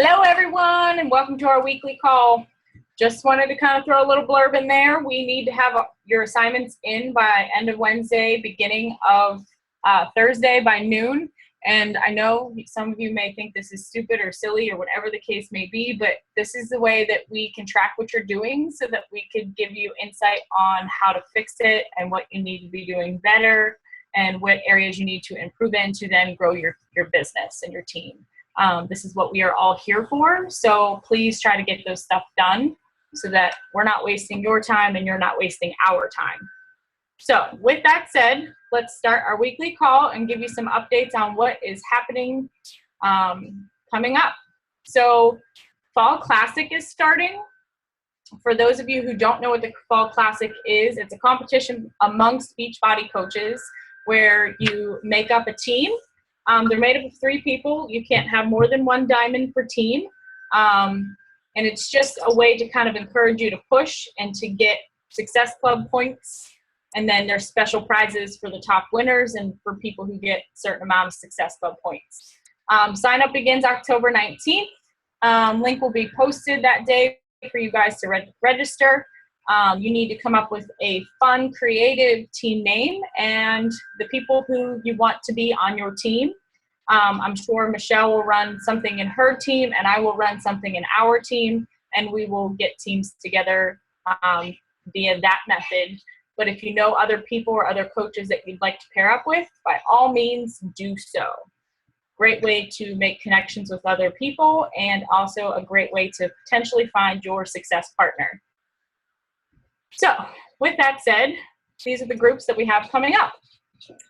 Hello, everyone, and welcome to our weekly call. Just wanted to kind of throw a little blurb in there. We need to have your assignments in by end of Wednesday, beginning of Thursday by noon. And I know some of you may think this is stupid or silly or whatever the case may be, but this is the way that we can track what you're doing so that we could give you insight on how to fix it and what you need to be doing better and what areas you need to improve in to then grow your business and your team. This is what we are all here for, so please try to get those stuff done so that we're not wasting your time and you're not wasting our time. So with that said, let's start our weekly call and give you some updates on what is happening coming up. So Fall Classic is starting. For those of you who don't know what the Fall Classic is, it's a competition amongst Beachbody coaches where you make up a team. They're made up of 3 people. You can't have more than 1 diamond per team. And it's just a way to kind of encourage you to push and to get Success Club points. And then there's special prizes for the top winners and for people who get a certain amount of Success Club points. Sign up begins October 19th. Link will be posted that day for you guys to register. You need to come up with a fun, creative team name and the people who you want to be on your team. I'm sure Michelle will run something in her team and I will run something in our team, and we will get teams together via that method. But if you know other people or other coaches that you'd like to pair up with, by all means do so. Great way to make connections with other people and also a great way to potentially find your success partner. So with that said, these are the groups that we have coming up.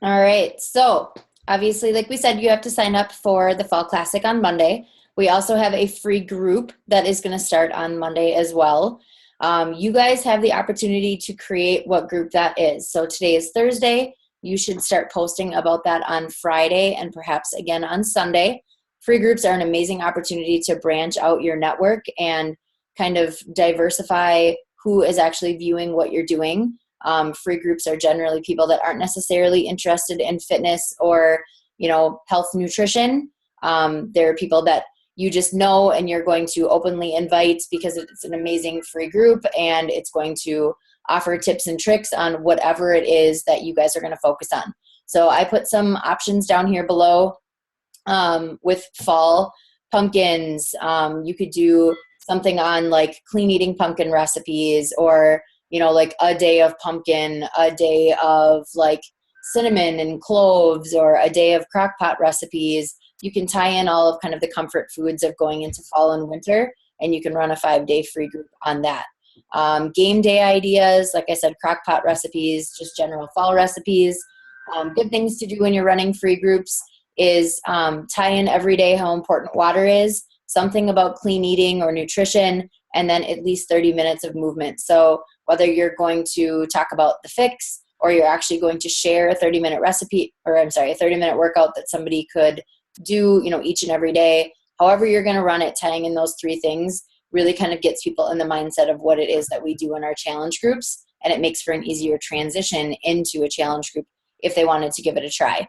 All right. So obviously, like we said, you have to sign up for the Fall Classic on Monday. We also have a free group that is going to start on Monday as well. You guys have the opportunity to create what group that is. So today is Thursday. You should start posting about that on Friday and perhaps again on Sunday. Free groups are an amazing opportunity to branch out your network and kind of diversify who is actually viewing what you're doing. Free groups are generally people that aren't necessarily interested in fitness or, health nutrition. There are people that you just know and you're going to openly invite because it's an amazing free group and it's going to offer tips and tricks on whatever it is that you guys are going to focus on. So I put some options down here below with fall pumpkins. You could do something on like clean eating pumpkin recipes or, like a day of pumpkin, a day of like cinnamon and cloves, or a day of crock pot recipes. You can tie in all of kind of the comfort foods of going into fall and winter, and you can run a 5-day free group on that. Game day ideas, like I said, crock pot recipes, just general fall recipes. Good things to do when you're running free groups is tie in every day how important water is, something about clean eating or nutrition, and then at least 30 minutes of movement. So whether you're going to talk about the fix or you're actually going to share a 30-minute recipe, or a 30-minute workout that somebody could do, each and every day, however you're going to run it, tying in those 3 things really kind of gets people in the mindset of what it is that we do in our challenge groups. And it makes for an easier transition into a challenge group if they wanted to give it a try.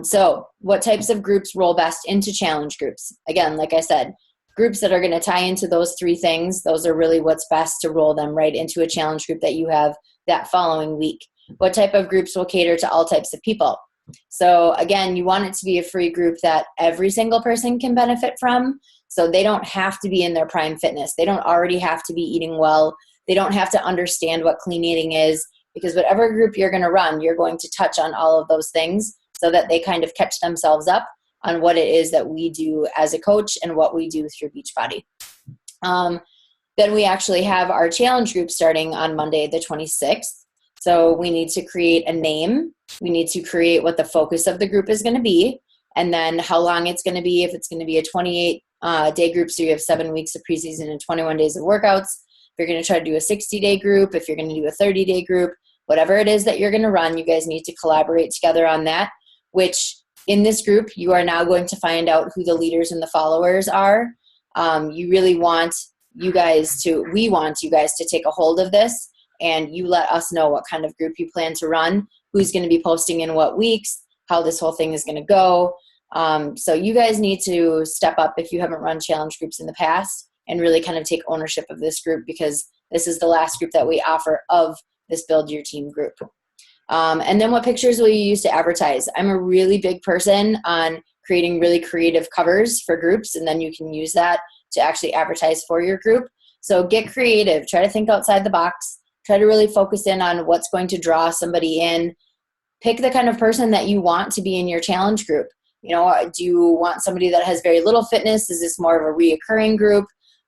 So what types of groups roll best into challenge groups? Again, like I said, groups that are going to tie into those 3 things, those are really what's best to roll them right into a challenge group that you have that following week. What type of groups will cater to all types of people? So again, you want it to be a free group that every single person can benefit from. So they don't have to be in their prime fitness. They don't already have to be eating well. They don't have to understand what clean eating is, because whatever group you're going to run, you're going to touch on all of those things so that they kind of catch themselves up on what it is that we do as a coach and what we do through Beachbody. Then we actually have our challenge group starting on Monday, the 26th. So we need to create a name. We need to create what the focus of the group is going to be, and then how long it's going to be. If it's going to be a 28-day group, so you have 7 weeks of preseason and 21 days of workouts. If you're going to try to do a 60-day group, if you're going to do a 30-day group, whatever it is that you're going to run, you guys need to collaborate together on that, which in this group, you are now going to find out who the leaders and the followers are. We want you guys to take a hold of this, and you let us know what kind of group you plan to run, who's going to be posting in what weeks, how this whole thing is going to go. So you guys need to step up if you haven't run challenge groups in the past and really kind of take ownership of this group, because this is the last group that we offer of this Build Your Team group. And then what pictures will you use to advertise? I'm a really big person on creating really creative covers for groups, and then you can use that to actually advertise for your group. So get creative. Try to think outside the box. Try to really focus in on what's going to draw somebody in. Pick the kind of person that you want to be in your challenge group. You know, do you want somebody that has very little fitness? Is this more of a reoccurring group?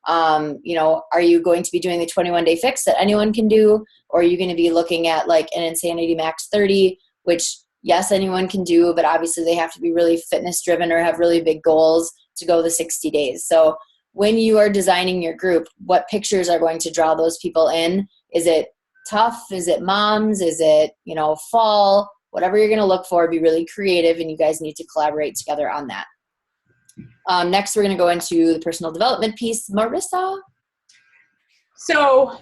You know, are you going to be doing the 21-day fix that anyone can do? Or are you going to be looking at like an Insanity Max 30, which yes, anyone can do, but obviously they have to be really fitness driven or have really big goals to go the 60 days. So when you are designing your group, what pictures are going to draw those people in? Is it tough? Is it moms? Is it, you know, fall? Whatever you're going to look for, be really creative, and you guys need to collaborate together on that. Next, we're going to go into the personal development piece. Marissa? So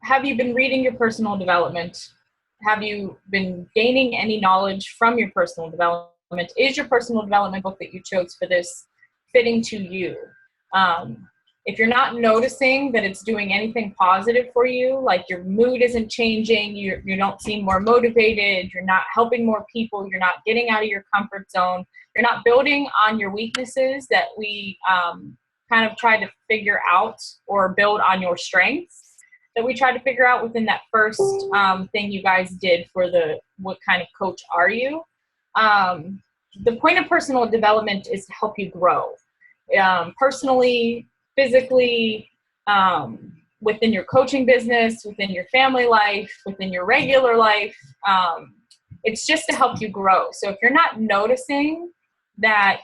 have you been reading your personal development? Have you been gaining any knowledge from your personal development? Is your personal development book that you chose for this fitting to you? If you're not noticing that it's doing anything positive for you, like your mood isn't changing, you don't seem more motivated, you're not helping more people, you're not getting out of your comfort zone, you're not building on your weaknesses that we kind of try to figure out, or build on your strengths that we tried to figure out within that first thing you guys did for the what kind of coach are you. The point of personal development is to help you grow personally, physically, within your coaching business, within your family life, within your regular life. It's just to help you grow. So if you're not noticing that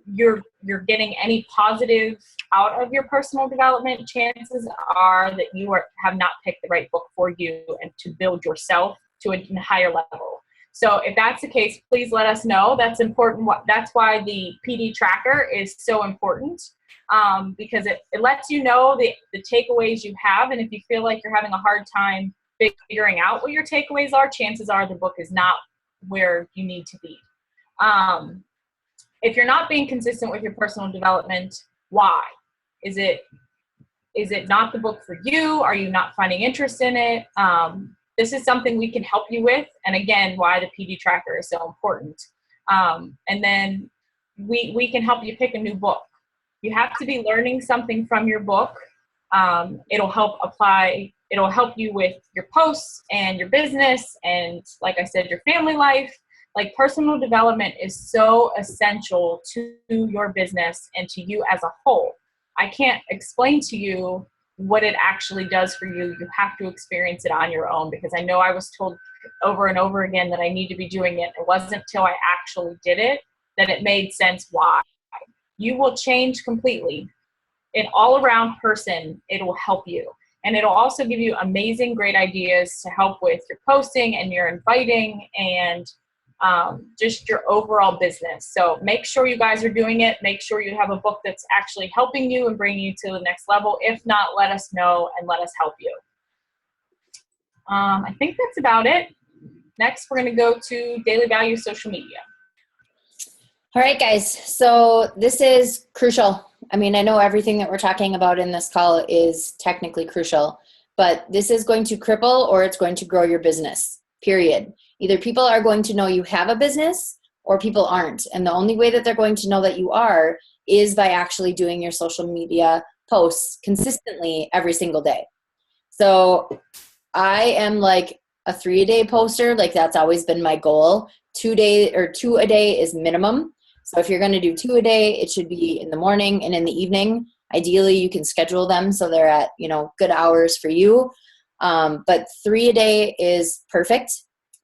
you're getting any positive out of your personal development, chances are that you have not picked the right book for you and to build yourself to a higher level. So if that's the case, please let us know. That's important. That's why the PD tracker is so important, because it lets you know the takeaways you have. And if you feel like you're having a hard time figuring out what your takeaways are, chances are the book is not where you need to be. If you're not being consistent with your personal development, why? Is it not the book for you? Are you not finding interest in it? This is something we can help you with. And again, why the PD tracker is so important. And then we can help you pick a new book. You have to be learning something from your book. It'll help you with your posts and your business. And like I said, your family life. Like, personal development is so essential to your business and to you as a whole. I can't explain to you what it actually does for you. You have to experience it on your own, because I know I was told over and over again that I need to be doing it. It wasn't until I actually did it that it made sense why. You will change completely. An all-around person, it will help you. And it'll also give you amazing, great ideas to help with your posting and your inviting and just your overall business. So make sure you guys are doing it. Make sure you have a book that's actually helping you and bringing you to the next level. If not, let us know and let us help you. I think that's about it. Next, we're going to go to Daily Value social media. All right, guys. So this is crucial. I mean, I know everything that we're talking about in this call is technically crucial, but this is going to cripple or it's going to grow your business, period. Either people are going to know you have a business or people aren't. And the only way that they're going to know that you are is by actually doing your social media posts consistently every single day. So I am like a 3-a-day poster. Like, that's always been my goal. 2 a day is minimum. So if you're going to do 2 a day, it should be in the morning and in the evening. Ideally, you can schedule them so they're at, good hours for you. But 3 a day is perfect.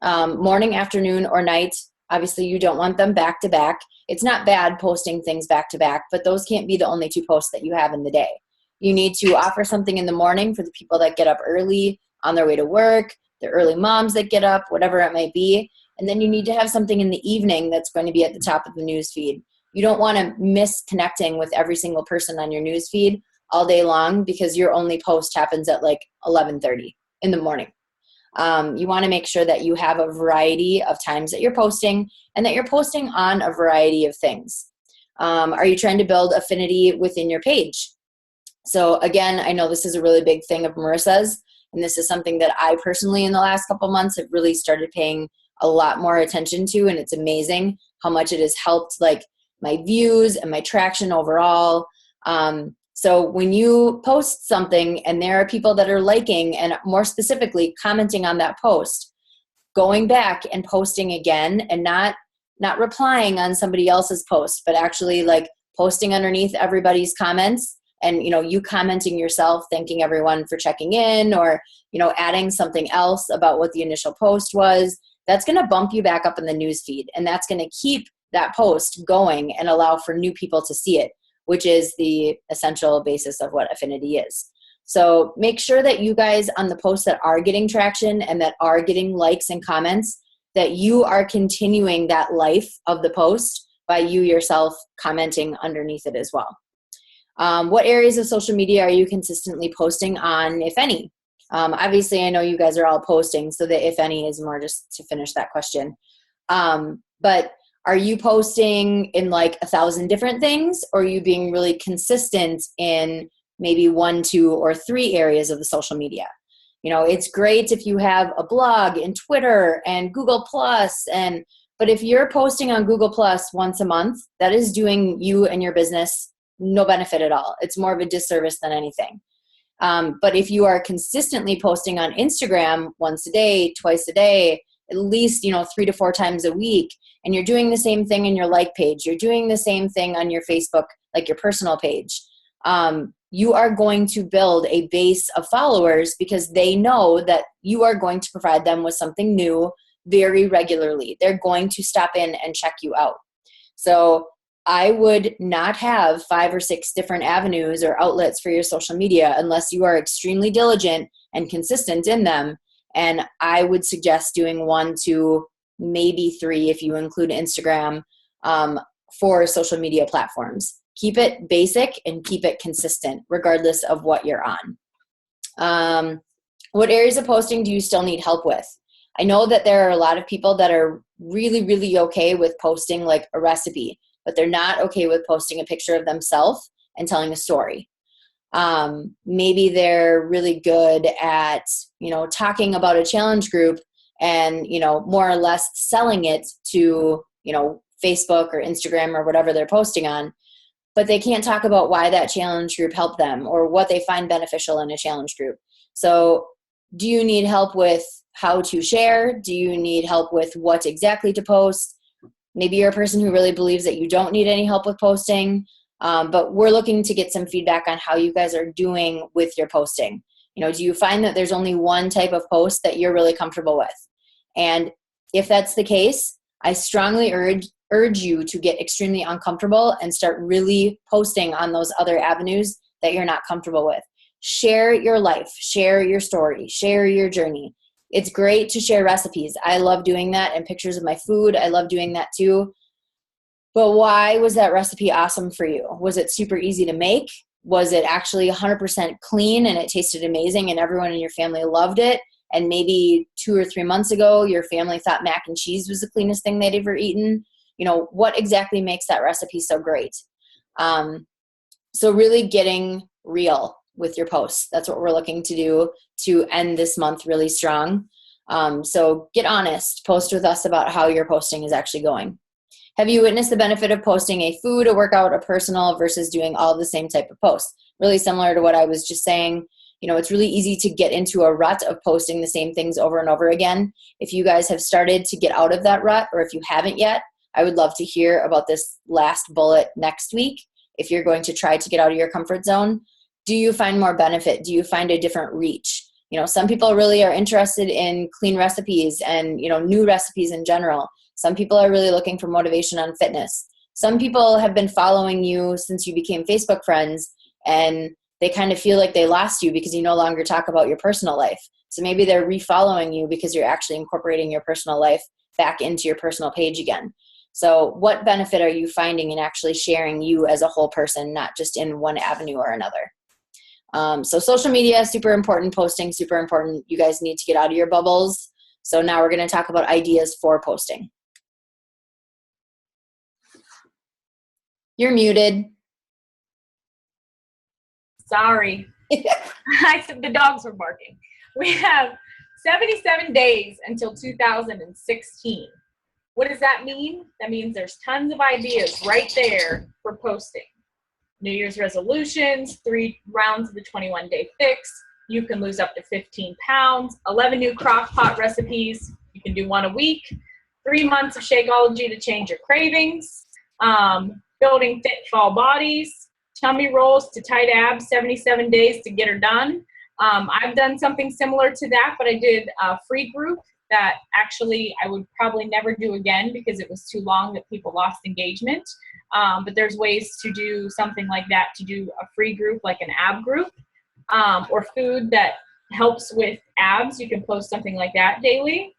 Morning, afternoon, or night. Obviously, you don't want them back to back. It's not bad posting things back to back, but those can't be the only 2 posts that you have in the day. You need to offer something in the morning for the people that get up early on their way to work, the early moms that get up, whatever it might be. And then you need to have something in the evening that's going to be at the top of the news feed. You don't want to miss connecting with every single person on your news feed all day long because your only post happens at like 11:30 in the morning. You want to make sure that you have a variety of times that you're posting and that you're posting on a variety of things. Are you trying to build affinity within your page? So again, I know this is a really big thing of Marissa's, and this is something that I personally in the last couple months have really started paying a lot more attention to, and it's amazing how much it has helped like my views and my traction overall. So when you post something and there are people that are liking and more specifically commenting on that post, going back and posting again and not replying on somebody else's post, but actually like posting underneath everybody's comments and, you commenting yourself, thanking everyone for checking in, or, adding something else about what the initial post was, that's going to bump you back up in the news feed. And that's going to keep that post going and allow for new people to see it, which is the essential basis of what affinity is. So make sure that you guys on the posts that are getting traction and that are getting likes and comments, that you are continuing that life of the post by you yourself commenting underneath it as well. What areas of social media are you consistently posting on, if any? Obviously, I know you guys are all posting, so the if any is more just to finish that question. But are you posting in like 1,000 different things, or are you being really consistent in maybe 1, 2, or 3 areas of the social media? It's great if you have a blog and Twitter and Google Plus, but if you're posting on Google Plus once a month, that is doing you and your business no benefit at all. It's more of a disservice than anything. But if you are consistently posting on Instagram once a day, twice a day, at least 3 to 4 times a week, and you're doing the same thing in your like page, you're doing the same thing on your Facebook, like your personal page, you are going to build a base of followers because they know that you are going to provide them with something new very regularly. They're going to stop in and check you out. So I would not have 5 or 6 different avenues or outlets for your social media unless you are extremely diligent and consistent in them. And I would suggest doing 1, 2, maybe 3 if you include Instagram for social media platforms. Keep it basic and keep it consistent regardless of what you're on. What areas of posting do you still need help with? I know that there are a lot of people that are really, really okay with posting like a recipe, but they're not okay with posting a picture of themselves and telling a story. Maybe they're really good at, talking about a challenge group and, more or less selling it to, Facebook or Instagram or whatever they're posting on, but they can't talk about why that challenge group helped them or what they find beneficial in a challenge group. So do you need help with how to share? Do you need help with what exactly to post? Maybe you're a person who really believes that you don't need any help with posting, but we're looking to get some feedback on how you guys are doing with your posting. Do you find that there's only one type of post that you're really comfortable with? And if that's the case, I strongly urge you to get extremely uncomfortable and start really posting on those other avenues that you're not comfortable with. Share your life, share your story, share your journey. It's great to share recipes. I love doing that, and pictures of my food. I love doing that too. But why was that recipe awesome for you? Was it super easy to make? Was it actually 100% clean and it tasted amazing and everyone in your family loved it? And maybe 2 or 3 months ago, your family thought mac and cheese was the cleanest thing they'd ever eaten. What exactly makes that recipe so great? So really getting real with your posts. That's what we're looking to do to end this month really strong. So get honest, post with us about how your posting is actually going. Have you witnessed the benefit of posting a food, a workout, a personal versus doing all the same type of posts? Really similar to what I was just saying. It's really easy to get into a rut of posting the same things over and over again. If you guys have started to get out of that rut, or if you haven't yet, I would love to hear about this last bullet next week. If you're going to try to get out of your comfort zone, do you find more benefit? Do you find a different reach? Some people really are interested in clean recipes and, new recipes in general. Some people are really looking for motivation on fitness. Some people have been following you since you became Facebook friends, and they kind of feel like they lost you because you no longer talk about your personal life. So maybe they're refollowing you because you're actually incorporating your personal life back into your personal page again. So what benefit are you finding in actually sharing you as a whole person, not just in one avenue or another? So social media, super important. Posting, super important. You guys need to get out of your bubbles. So now we're going to talk about ideas for posting. You're muted. Sorry. I said the dogs were barking. We have 77 days until 2016. What does that mean? That means there's tons of ideas right there for posting. New Year's resolutions, 3 rounds of the 21-day fix. You can lose up to 15 pounds, 11 new crock pot recipes. You can do 1 a week, 3 months of Shakeology to change your cravings, building fit fall bodies, tummy rolls to tight abs, 77 days to get her done. I've done something similar to that, but I did a free group that actually I would probably never do again because it was too long that people lost engagement. But there's ways to do something like that, to do a free group like an ab group, or food that helps with abs. You can post something like that daily.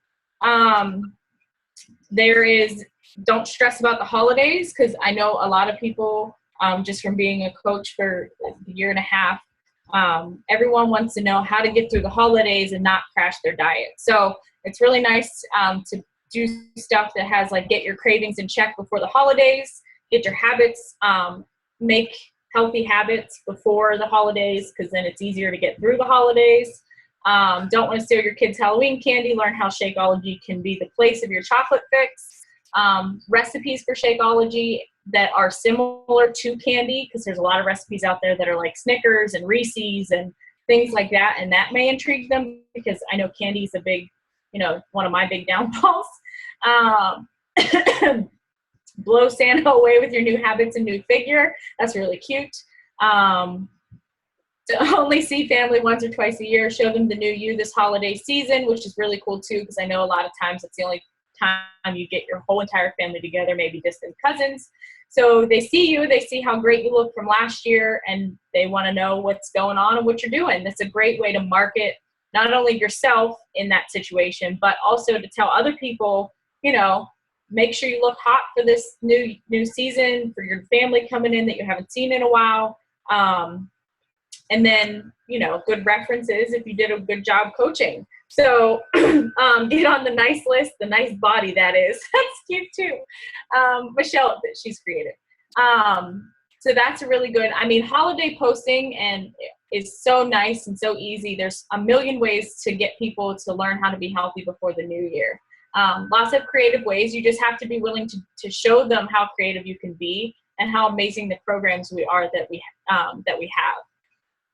There is, don't stress about the holidays, because I know a lot of people, just from being a coach for a year and a half, everyone wants to know how to get through the holidays and not crash their diet. So it's really nice to do stuff that has like get your cravings in check before the holidays, get your habits, make healthy habits before the holidays, because then it's easier to get through the holidays. Don't want to steal your kids' Halloween candy. Learn how Shakeology can be the place of your chocolate fix. Recipes for Shakeology that are similar to candy, because there's a lot of recipes out there that are like Snickers and Reese's and things like that, and that may intrigue them, because I know candy is a big, one of my big downfalls. Blow Santa away with your new habits and new figure. That's really cute. To only see family once or twice a year. Show them the new you this holiday season, which is really cool too, because I know a lot of times it's the only time you get your whole entire family together, maybe distant cousins. So they see you, they see how great you look from last year, and they want to know what's going on and what you're doing. That's a great way to market not only yourself in that situation, but also to tell other people, make sure you look hot for this new season, for your family coming in that you haven't seen in a while. And then, good references if you did a good job coaching. So get on the nice list, the nice body that is. That's cute too. Michelle, she's creative. So that's a really good, holiday posting is so nice and so easy. There's a million ways to get people to learn how to be healthy before the new year. Lots of creative ways. You just have to be willing to show them how creative you can be and how amazing the programs that we have.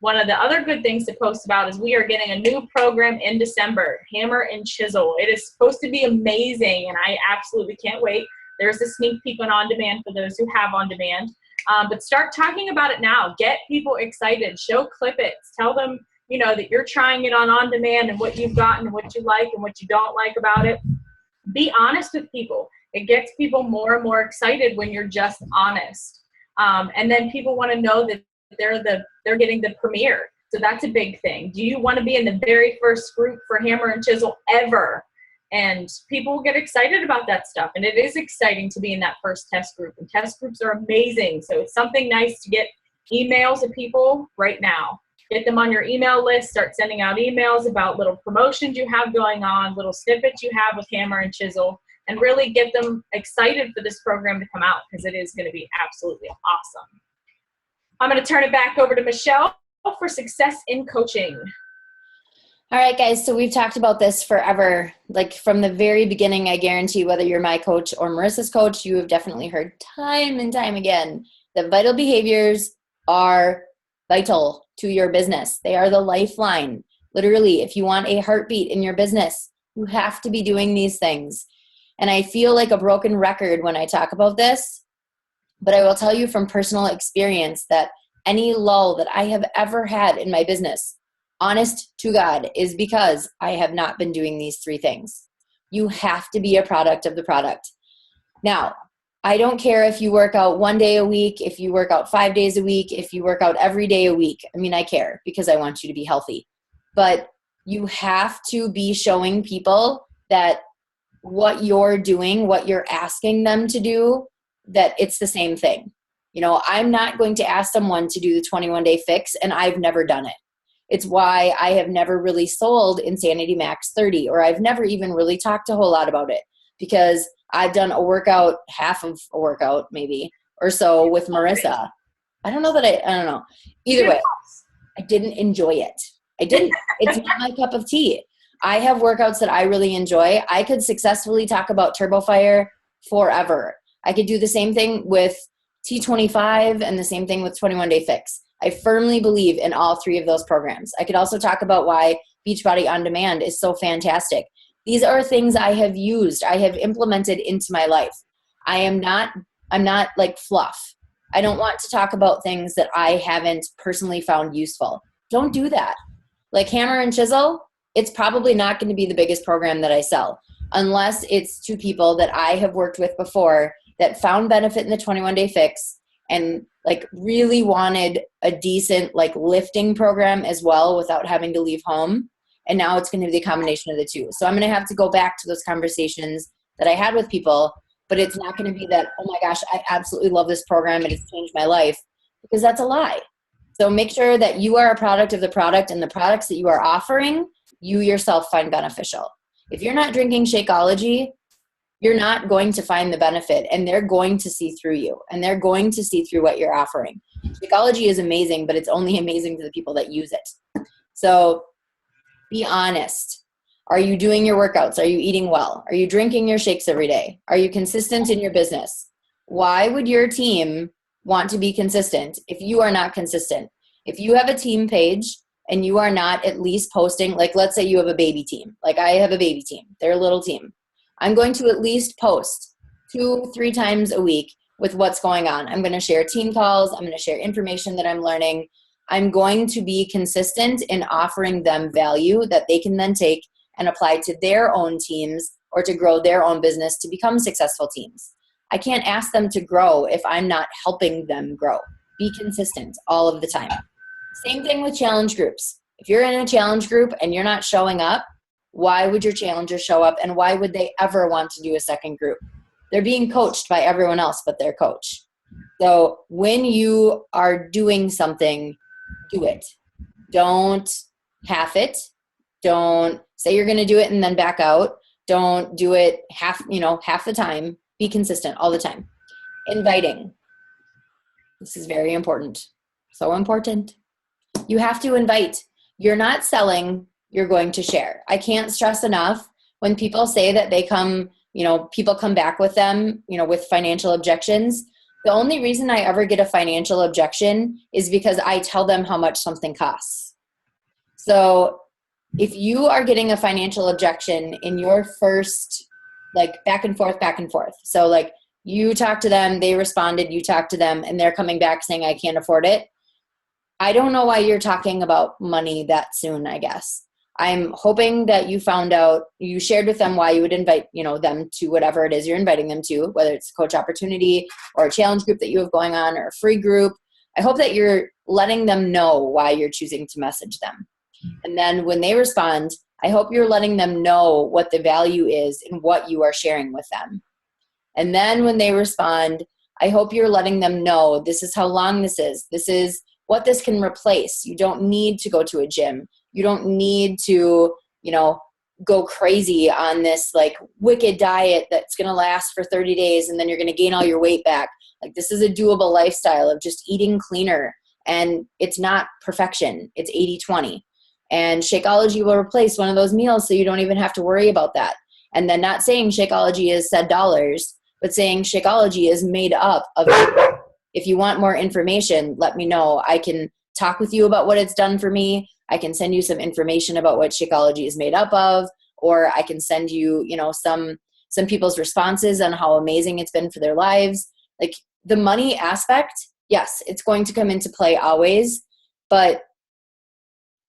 One of the other good things to post about is we are getting a new program in December, Hammer and Chisel. It is supposed to be amazing, and I absolutely can't wait. There's a sneak peek on demand for those who have on demand. But start talking about it now. Get people excited. Show clip-its. Tell them, that you're trying it on demand and what you've gotten and what you like and what you don't like about it. Be honest with people. It gets people more and more excited when you're just honest. And then people want to know that they're getting the premiere. So that's a big thing. Do you want to be in the very first group for Hammer and Chisel ever? And people will get excited about that stuff. And it is exciting to be in that first test group. And test groups are amazing. So it's something nice to get emails of people right now. Get them on your email list. Start sending out emails about little promotions you have going on, little snippets you have with Hammer and Chisel, and really get them excited for this program to come out, because it is going to be absolutely awesome. I'm going to turn it back over to Michelle for success in coaching. All right, guys. So we've talked about this forever. Like from the very beginning, I guarantee whether you're my coach or Marissa's coach, you have definitely heard time and time again that vital behaviors are vital to your business. They are the lifeline. Literally, if you want a heartbeat in your business, you have to be doing these things. And I feel like a broken record when I talk about this, but I will tell you from personal experience that any lull that I have ever had in my business, honest to God, is because I have not been doing these 3 things. You have to be a product of the product. Now, I don't care if you work out 1 day a week, if you work out 5 days a week, if you work out every day a week. I care because I want you to be healthy. But you have to be showing people that what you're doing, what you're asking them to do, that it's the same thing. I'm not going to ask someone to do the 21-day fix, and I've never done it. It's why I have never really sold Insanity Max 30, or I've never even really talked a whole lot about it, because I've done a workout, half of a workout maybe, or so with Marissa. I don't know. Either way, I didn't enjoy it. I didn't. It's not my cup of tea. I have workouts that I really enjoy. I could successfully talk about TurboFire forever. I could do the same thing with T25 and the same thing with 21-day fix. I firmly believe in all three of those programs. I could also talk about why Beachbody On Demand is so fantastic. These are things I have used, I have implemented into my life. I'm not like fluff. I don't want to talk about things that I haven't personally found useful. Don't do that. Like Hammer and Chisel, it's probably not going to be the biggest program that I sell, unless it's to people that I have worked with before that found benefit in the 21-day fix and like really wanted a decent like lifting program as well without having to leave home. And now it's going to be the combination of the two. So I'm going to have to go back to those conversations that I had with people, but it's not going to be that, oh my gosh, I absolutely love this program and it's changed my life, because that's a lie. So make sure that you are a product of the product, and the products that you are offering, you yourself find beneficial. If you're not drinking Shakeology, you're not going to find the benefit, and they're going to see through you, and they're going to see through what you're offering. Shakeology is amazing, but it's only amazing to the people that use it. So be honest. Are you doing your workouts? Are you eating well? Are you drinking your shakes every day? Are you consistent in your business? Why would your team want to be consistent if you are not consistent? If you have a team page and you are not at least posting, like let's say you have a baby team. Like I have a baby team. They're a little team. I'm going to at least post 2-3 times a week with what's going on. I'm going to share team calls. I'm going to share information that I'm learning. I'm going to be consistent in offering them value that they can then take and apply to their own teams or to grow their own business to become successful teams. I can't ask them to grow if I'm not helping them grow. Be consistent all of the time. Same thing with challenge groups. If you're in a challenge group and you're not showing up, why would your challengers show up, and why would they ever want to do a second group? They're being coached by everyone else but their coach. So when you are doing something, do it. Don't half it. Don't say you're going to do it and then back out. Don't do it half the time. Be consistent all the time. Inviting. This is very important. So important. You have to invite. You're not selling, you're going to share. I can't stress enough when people say that they come, people come back with them, with financial objections. The only reason I ever get a financial objection is because I tell them how much something costs. So if you are getting a financial objection in your first, like back and forth. So like you talk to them, they responded, you talk to them, and they're coming back saying, I can't afford it. I don't know why you're talking about money that soon, I guess. I'm hoping that you shared with them why you would invite, them to whatever it is you're inviting them to, whether it's a coach opportunity or a challenge group that you have going on or a free group. I hope that you're letting them know why you're choosing to message them. And then when they respond, I hope you're letting them know what the value is in what you are sharing with them. And then when they respond, I hope you're letting them know this is how long this is. This is what this can replace. You don't need to go to a gym. You don't need to, go crazy on this like wicked diet that's going to last for 30 days and then you're going to gain all your weight back. Like this is a doable lifestyle of just eating cleaner, and it's not perfection. It's 80-20. And Shakeology will replace one of those meals so you don't even have to worry about that. And then not saying Shakeology is said dollars, but saying Shakeology is made up of. If you want more information, let me know. I can talk with you about what it's done for me. I can send you some information about what Shakeology is made up of, or I can send you, some people's responses on how amazing it's been for their lives. Like the money aspect, yes, it's going to come into play always, but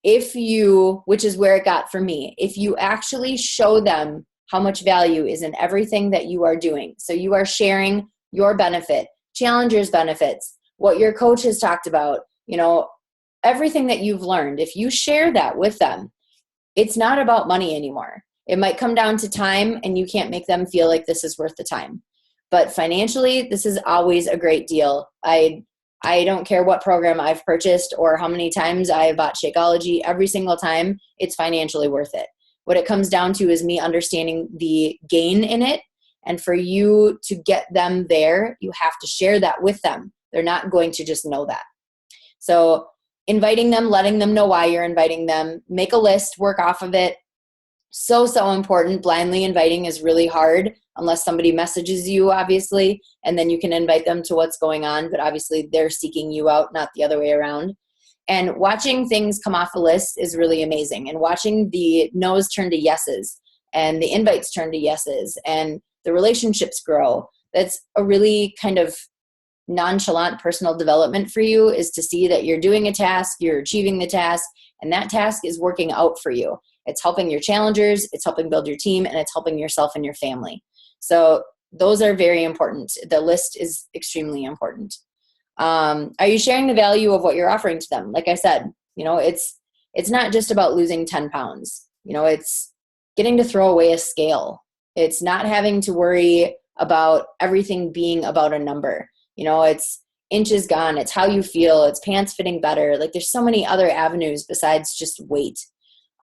which is where it got for me, if you actually show them how much value is in everything that you are doing, so you are sharing your benefit, challengers' benefits, what your coach has talked about, everything that you've learned, if you share that with them, it's not about money anymore. It might come down to time, and you can't make them feel like this is worth the time. But financially, this is always a great deal. I don't care what program I've purchased or how many times I have bought Shakeology. Every single time, it's financially worth it. What it comes down to is me understanding the gain in it. And for you to get them there, you have to share that with them. They're not going to just know that. So inviting them, letting them know why you're inviting them, make a list, work off of it. So important. Blindly inviting is really hard unless somebody messages you, obviously, and then you can invite them to what's going on. But obviously they're seeking you out, not the other way around. And watching things come off a list is really amazing. And watching the no's turn to yeses and the invites turn to yeses and the relationships grow. That's a really kind of nonchalant personal development for you, is to see that you're doing a task, you're achieving the task, and that task is working out for you. It's helping your challengers, it's helping build your team, and it's helping yourself and your family. So those are very important. The list is extremely important. Are you sharing the value of what you're offering to them? Like I said, it's not just about losing 10 pounds. It's getting to throw away a scale. It's not having to worry about everything being about a number. It's inches gone. It's how you feel. It's pants fitting better. Like there's so many other avenues besides just weight.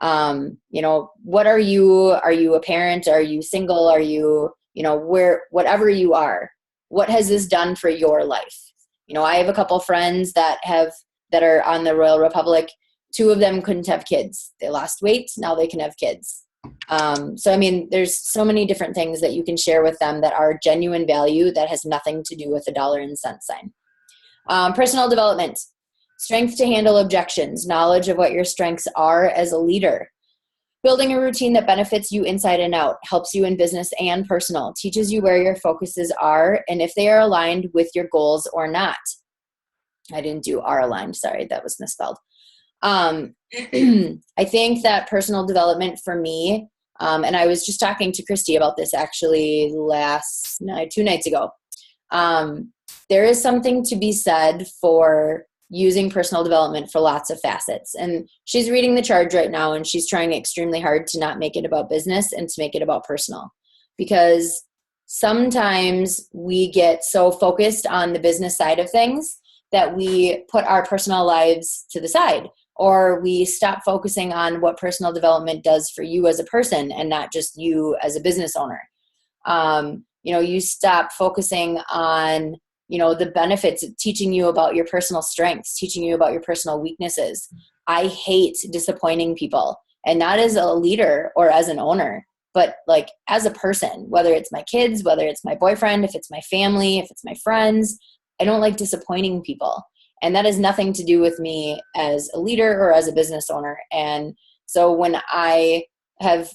What are you? Are you a parent? Are you single? Are you, whatever you are, what has this done for your life? I have a couple friends that are on the Royal Republic. 2 of them couldn't have kids. They lost weight. Now they can have kids. There's so many different things that you can share with them that are genuine value that has nothing to do with a dollar and cent sign. Personal development, strength to handle objections, knowledge of what your strengths are as a leader, building a routine that benefits you inside and out, helps you in business and personal, teaches you where your focuses are and if they are aligned with your goals or not. I didn't do are aligned. Sorry, that was misspelled. I think that personal development for me, and I was just talking to Christy about this actually 2 nights ago. There is something to be said for using personal development for lots of facets. And she's reading The Charge right now, and she's trying extremely hard to not make it about business and to make it about personal. Because sometimes we get so focused on the business side of things that we put our personal lives to the side, or we stop focusing on what personal development does for you as a person and not just you as a business owner. You stop focusing on the benefits of teaching you about your personal strengths, teaching you about your personal weaknesses. I hate disappointing people, and not as a leader or as an owner, but like as a person, whether it's my kids, whether it's my boyfriend, if it's my family, if it's my friends. I don't like disappointing people. And that has nothing to do with me as a leader or as a business owner. And so when I have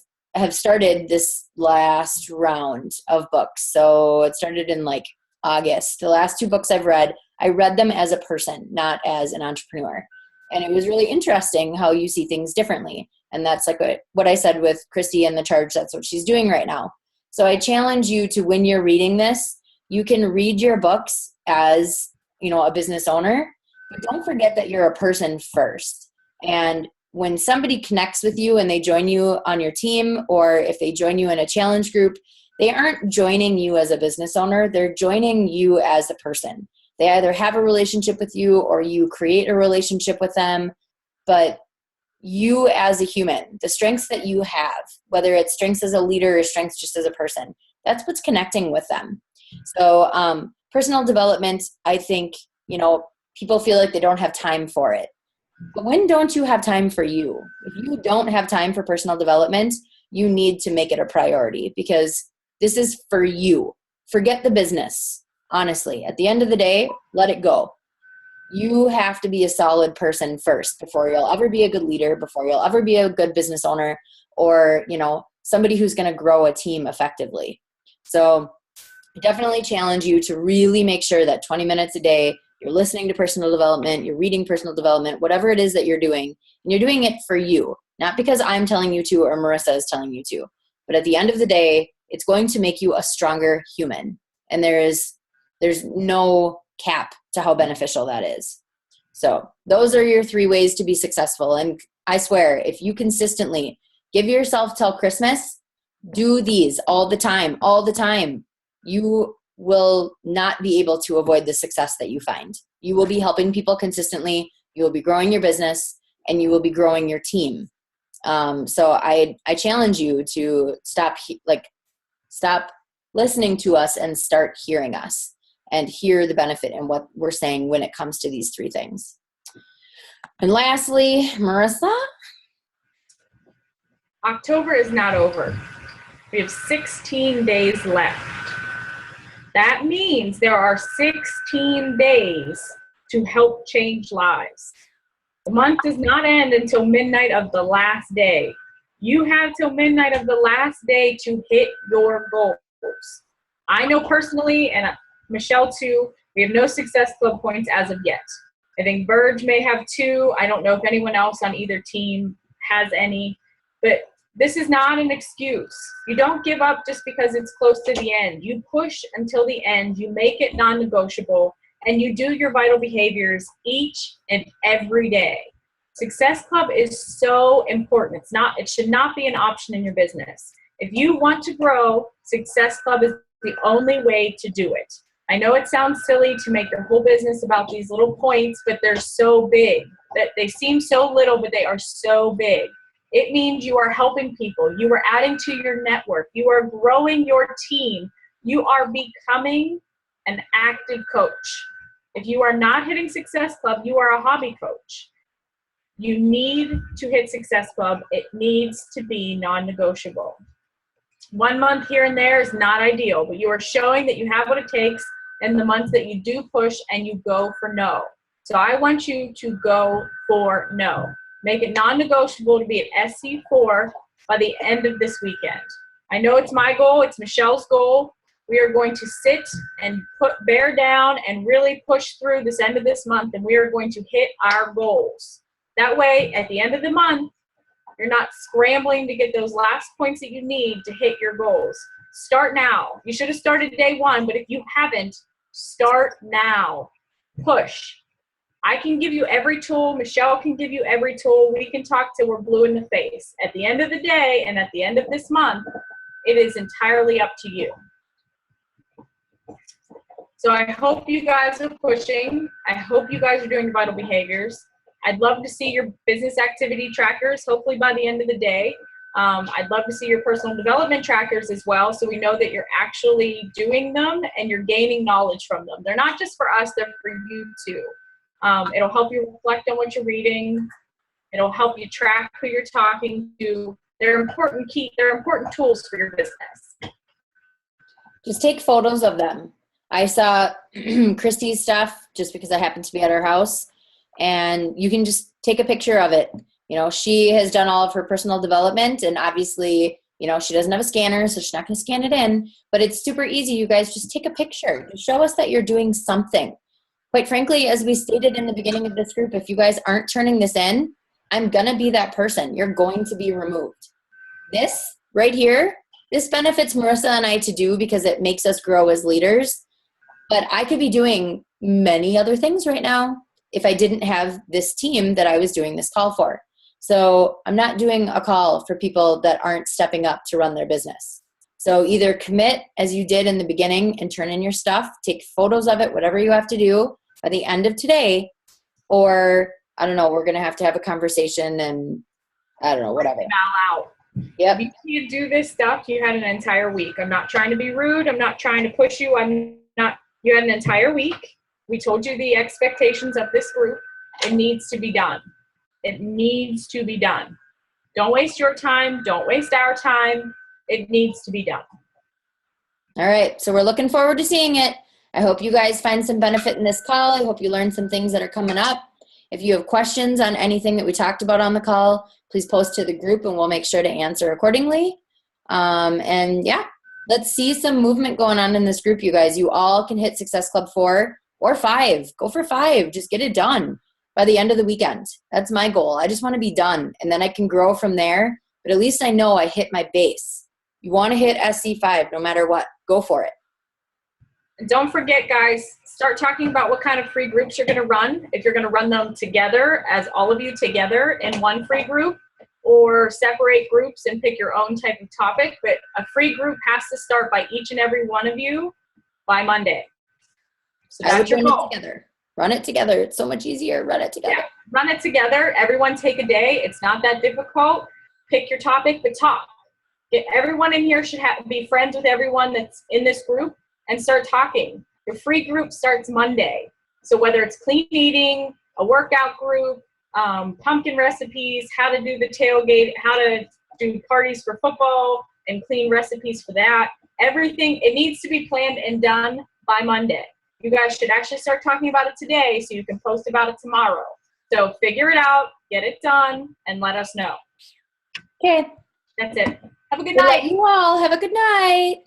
started this last round of books, so it started in like August. The last 2 books I've read, I read them as a person, not as an entrepreneur. And it was really interesting how you see things differently. And that's like what I said with Christy and The Charge. That's what she's doing right now. So I challenge you to, when you're reading this, you can read your books as, a business owner, but don't forget that you're a person first. And when somebody connects with you and they join you on your team, or if they join you in a challenge group, they aren't joining you as a business owner. They're joining you as a person. They either have a relationship with you or you create a relationship with them. But you as a human, the strengths that you have, whether it's strengths as a leader or strengths just as a person, that's what's connecting with them. So personal development, I think, people feel like they don't have time for it. But when don't you have time for you? If you don't have time for personal development, you need to make it a priority, because this is for you. Forget the business. Honestly, at the end of the day, let it go. You have to be a solid person first before you'll ever be a good leader, before you'll ever be a good business owner, or, somebody who's going to grow a team effectively. So I definitely challenge you to really make sure that 20 minutes a day, you're listening to personal development, you're reading personal development, whatever it is that you're doing, and you're doing it for you, not because I'm telling you to or Marissa is telling you to. But at the end of the day, it's going to make you a stronger human. And there's no cap to how beneficial that is. So those are your 3 ways to be successful. And I swear, if you consistently give yourself till Christmas, do these all the time, you will not be able to avoid the success that you find. You will be helping people consistently, you will be growing your business, and you will be growing your team. So I challenge you to stop listening to us and start hearing us and hear the benefit in what we're saying when it comes to these three things. And lastly, Marissa? October is not over. We have 16 days left. That means there are 16 days to help change lives. The month does not end until midnight of the last day. You have till midnight of the last day to hit your goals. I know personally, and Michelle too, we have no Success Club points as of yet. I think Burge may have 2. I don't know if anyone else on either team has any, but this is not an excuse. You don't give up just because it's close to the end. You push until the end. You make it non-negotiable, and you do your vital behaviors each and every day. Success Club is so important. It should not be an option in your business. If you want to grow, Success Club is the only way to do it. I know it sounds silly to make your whole business about these little points, but they're so big. That they seem so little, but they are so big. It means you are helping people. You are adding to your network. You are growing your team. You are becoming an active coach. If you are not hitting Success Club, you are a hobby coach. You need to hit Success Club. It needs to be non-negotiable. 1 month here and there is not ideal, but you are showing that you have what it takes in the months that you do push and you go for no. So I want you to go for no. Make it non-negotiable to be at SC4 by the end of this weekend. I know it's my goal. It's Michelle's goal. We are going to sit and bear down and really push through this end of this month, and we are going to hit our goals. That way, at the end of the month, you're not scrambling to get those last points that you need to hit your goals. Start now. You should have started day 1, but if you haven't, start now. Push. I can give you every tool. Michelle can give you every tool. We can talk till we're blue in the face. At the end of the day and at the end of this month, it is entirely up to you. So I hope you guys are pushing. I hope you guys are doing your vital behaviors. I'd love to see your business activity trackers, hopefully by the end of the day. I'd love to see your personal development trackers as well, so we know that you're actually doing them and you're gaining knowledge from them. They're not just for us, they're for you too. It'll help you reflect on what you're reading. It'll help you track who you're talking to. They're important tools for your business. Just take photos of them. I saw Christy's stuff just because I happened to be at her house, and you can just take a picture of it. You know, she has done all of her personal development, and obviously, you know, she doesn't have a scanner, so she's not going to scan it in, but it's super easy. You guys just take a picture. Just show us that you're doing something. Quite frankly, as we stated in the beginning of this group, if you guys aren't turning this in, I'm going to be that person. You're going to be removed. This right here, this benefits Marissa and I to do because it makes us grow as leaders. But I could be doing many other things right now if I didn't have this team that I was doing this call for. So I'm not doing a call for people that aren't stepping up to run their business. So either commit as you did in the beginning and turn in your stuff, take photos of it, whatever you have to do by the end of today, or I don't know, we're going to have a conversation and I don't know, whatever. Out. Yep. If you do this stuff, you had an entire week. I'm not trying to be rude. I'm not trying to push you. You had an entire week. We told you the expectations of this group. It needs to be done. It needs to be done. Don't waste your time. Don't waste our time. It needs to be done. All right. So we're looking forward to seeing it. I hope you guys find some benefit in this call. I hope you learn some things that are coming up. If you have questions on anything that we talked about on the call, please post to the group and we'll make sure to answer accordingly. And yeah, let's see some movement going on in this group, you guys. You all can hit Success Club 4 or 5. Go for 5. Just get it done by the end of the weekend. That's my goal. I just want to be done, and then I can grow from there. But at least I know I hit my base. You want to hit SC5 no matter what. Go for it. And don't forget, guys, start talking about what kind of free groups you're going to run. If you're going to run them together, as all of you together in one free group, or separate groups and pick your own type of topic. But a free group has to start by each and every one of you by Monday. So I would that's your run goal. it together. Run it together. It's so much easier. Run it together. Yeah, run it together. Everyone take a day. It's not that difficult. Pick your topic, but talk. Everyone in here should be friends with everyone that's in this group and start talking. Your free group starts Monday. So whether it's clean eating, a workout group, pumpkin recipes, how to do the tailgate, how to do parties for football and clean recipes for that, everything, it needs to be planned and done by Monday. You guys should actually start talking about it today so you can post about it tomorrow. So figure it out, get it done, and let us know. Okay. That's it. Have a good We'll night. let you all have a good night.